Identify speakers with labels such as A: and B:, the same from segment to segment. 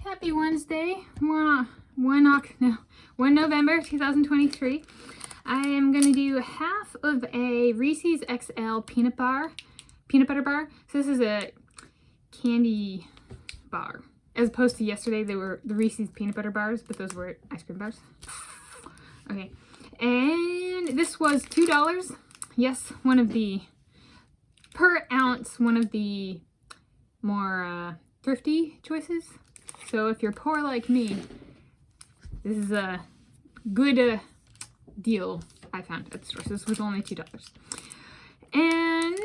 A: Happy Wednesday, 1 November 2023. I am going to do half of a Reese's XL peanut butter bar. So this is a candy bar. As opposed to yesterday, they were the Reese's peanut butter bars, but those were ice cream bars. Okay, and this was $2. Yes, one of the, per ounce, one of the more thrifty choices. So if you're poor like me, this is a good deal I found at the store. So this was only $2. And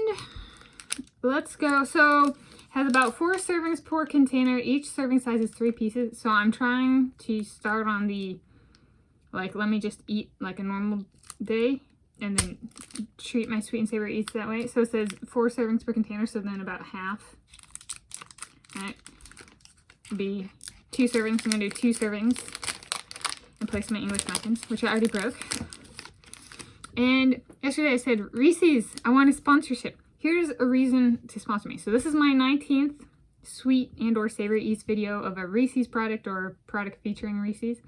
A: let's go. So has about 4 servings per container. Each serving size is 3 pieces. So I'm trying to start on the, like, let me just eat like a normal day and then treat my sweet and savory eats that way. So it says 4 servings per container. So then about half. Alright. Be 2 servings. I'm going to do 2 servings and place my English muffins, which I already broke. And yesterday I said, Reese's, I want a sponsorship. Here's a reason to sponsor me. So this is my 19th sweet and or savory eats video of a Reese's product or product featuring Reese's.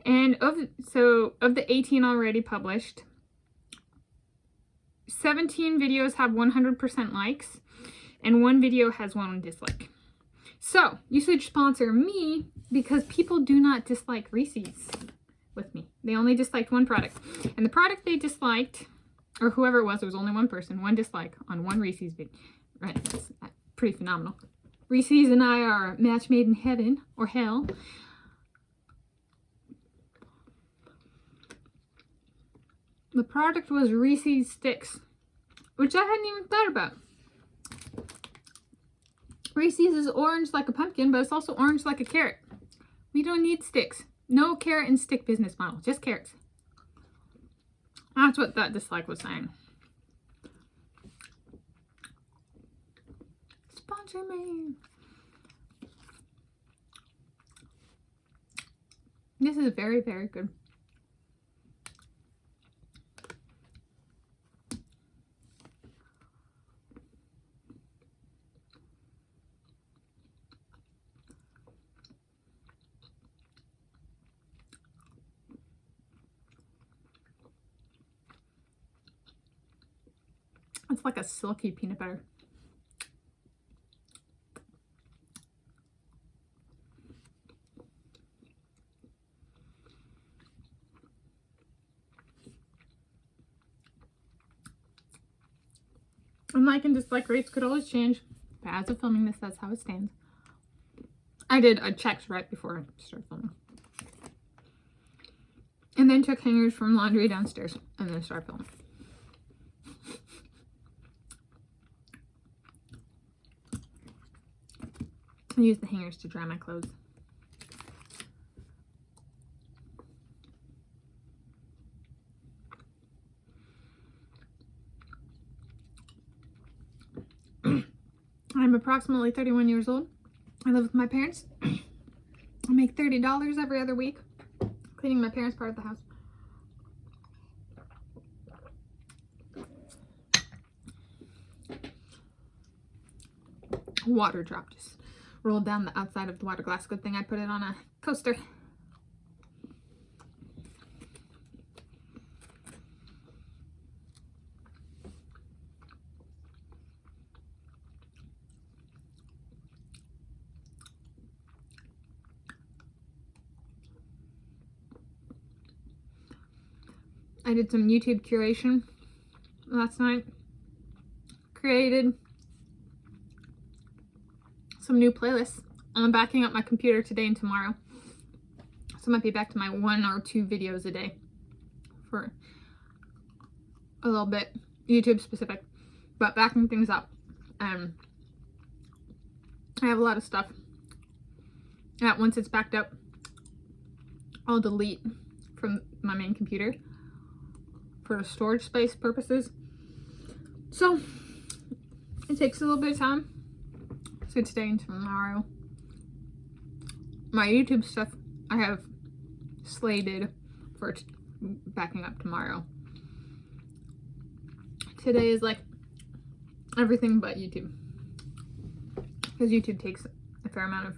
A: And of the 18 already published, 17 videos have 100% likes and 1 video has 1 dislike. So you should sponsor me because people do not dislike Reese's with me. They only disliked 1 product. And the product they disliked, or whoever it was only 1 person, 1 dislike on 1 Reese's video. Right, that's pretty phenomenal. Reese's and I are a match made in heaven or hell. The product was Reese's Sticks, which I hadn't even thought about. Reese's is orange like a pumpkin, but it's also orange like a carrot. We don't need sticks. No carrot and stick business model, just carrots. That's what that dislike was saying. Sponsor me. This is very, very good. It's like a silky peanut butter. And like and dislike rates could always change. But as of filming this, that's how it stands. I did a checks right before I started filming. And then took hangers from laundry downstairs and then started filming. I use the hangers to dry my clothes. I'm approximately 31 years old. I live with my parents. I make $30 every other week cleaning my parents' part of the house. Water drop just rolled down the outside of the water glass. Good thing I put it on a coaster. I did some YouTube curation last night. Created some new playlists. I'm backing up my computer today and tomorrow. So I might be back to my 1 or 2 videos a day for a little bit, YouTube specific, but backing things up. I have a lot of stuff that once it's backed up, I'll delete from my main computer for storage space purposes. So it takes a little bit of time. So today and tomorrow. My YouTube stuff I have slated for backing up tomorrow. Today is like everything but YouTube. Because YouTube takes a fair amount of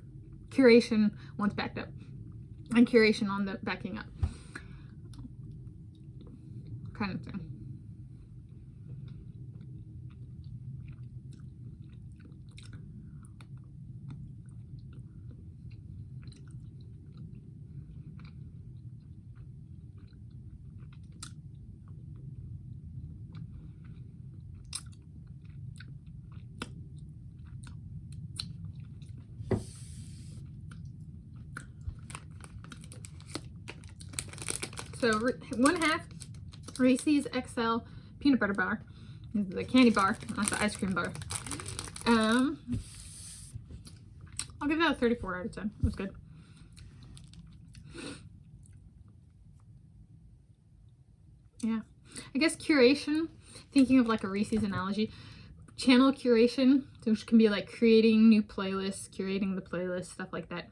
A: curation once backed up and curation on the backing up kind of thing. So 1/2 Reese's XL peanut butter bar. This is the candy bar, not the ice cream bar. I'll give that a 34 out of 10. It was good. Yeah. I guess curation, thinking of like a Reese's analogy, channel curation, which can be like creating new playlists, curating the playlist, stuff like that.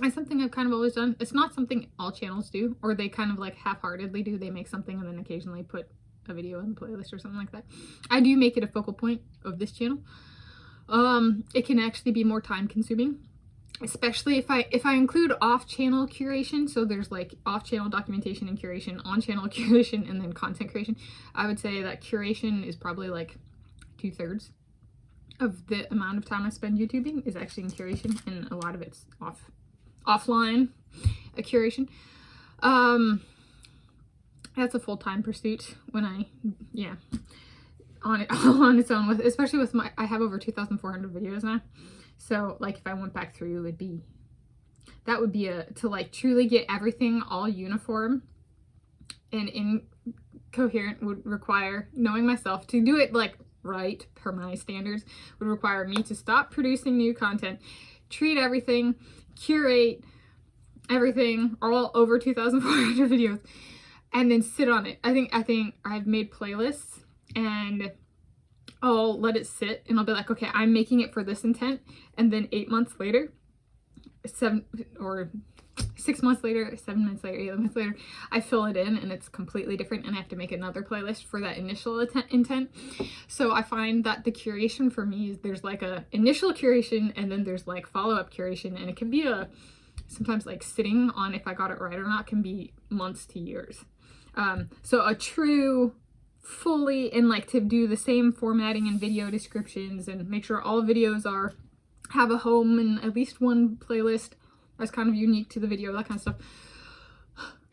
A: It's something I've kind of always done. It's not something all channels do, or they kind of like half-heartedly do. They make something and then occasionally put a video in the playlist or something like that. I do make it a focal point of this channel. It can actually be more time consuming, especially if I include off-channel curation. So there's like off-channel documentation and curation, on-channel curation, and then content creation. I would say that curation is probably like 2/3 of the amount of time I spend YouTubing is actually in curation, and a lot of it's offline curation. That's a full-time pursuit when on its own, with especially with I have over 2,400 videos now. So like if I went back through, that would be to like truly get everything all uniform and incoherent would require, knowing myself, to do it like right per my standards, would require me to stop producing new content, treat everything, curate everything, all over 2,400 videos, and then sit on it. I think I've made playlists and I'll let it sit and I'll be like, okay, I'm making it for this intent, and then 8 months later, 6 months later, 7 months later, 8 months later, I fill it in and it's completely different, and I have to make another playlist for that initial intent. So I find that the curation for me is there's like a initial curation and then there's like follow-up curation, and it can be sometimes like sitting on if I got it right or not can be months to years. So a true fully, and like to do the same formatting and video descriptions and make sure all videos have a home and at least one playlist that's kind of unique to the video, that kind of stuff.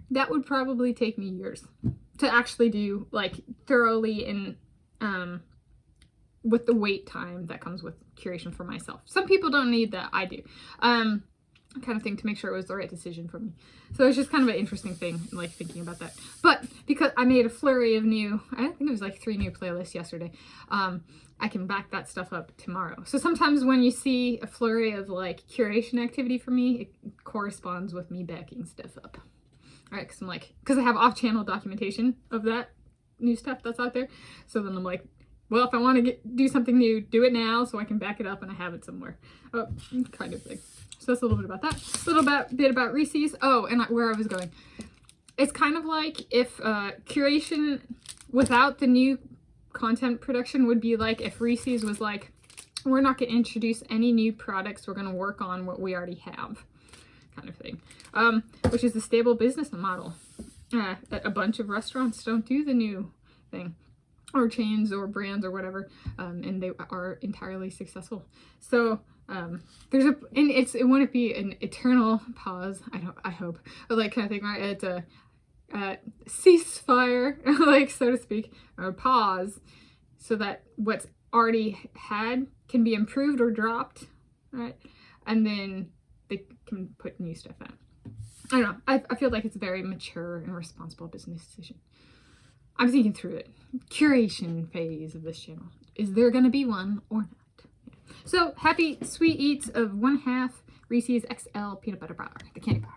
A: That would probably take me years to actually do like thoroughly, and with the wait time that comes with curation for myself. Some people don't need that, I do. Kind of thing, to make sure it was the right decision for me. So it's just kind of an interesting thing, like thinking about that. But because I made a flurry of I think it was like 3 new playlists yesterday, I can back that stuff up tomorrow. So sometimes when you see a flurry of like curation activity for me, it corresponds with me backing stuff up. All right, because I have off-channel documentation of that new stuff that's out there. So then I'm like, well, if I want to do something new, do it now so I can back it up and I have it somewhere. Oh, kind of thing. So that's a little bit about that. A little bit about Reese's. Oh, and where I was going. It's kind of like if curation without the new content production would be like if Reese's was like, we're not going to introduce any new products, we're going to work on what we already have, kind of thing. Which is the stable business model. A bunch of restaurants don't do the new thing, or chains or brands or whatever, and they are entirely successful. So it wouldn't be an eternal pause, I hope, but like kind of thing, right? It's a ceasefire, like, so to speak, or pause, so that what's already had can be improved or dropped, right? And then they can put new stuff in. I don't know. I feel like it's a very mature and responsible business decision. I'm thinking through it. Curation phase of this channel. Is there going to be one or not? So happy sweet eats of 1/2 Reese's XL peanut butter bar, the candy bar.